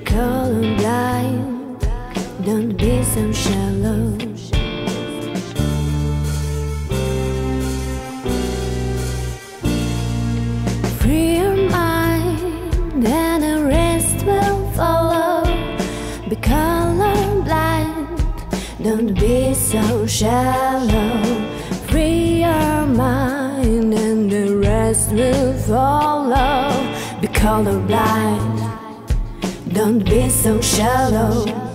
colorblind, don't be so shallow. Free your mind and the rest will follow. Be colorblind, don't be so shallow. Free your mind and the rest will follow. Be colorblind, don't be so shallow.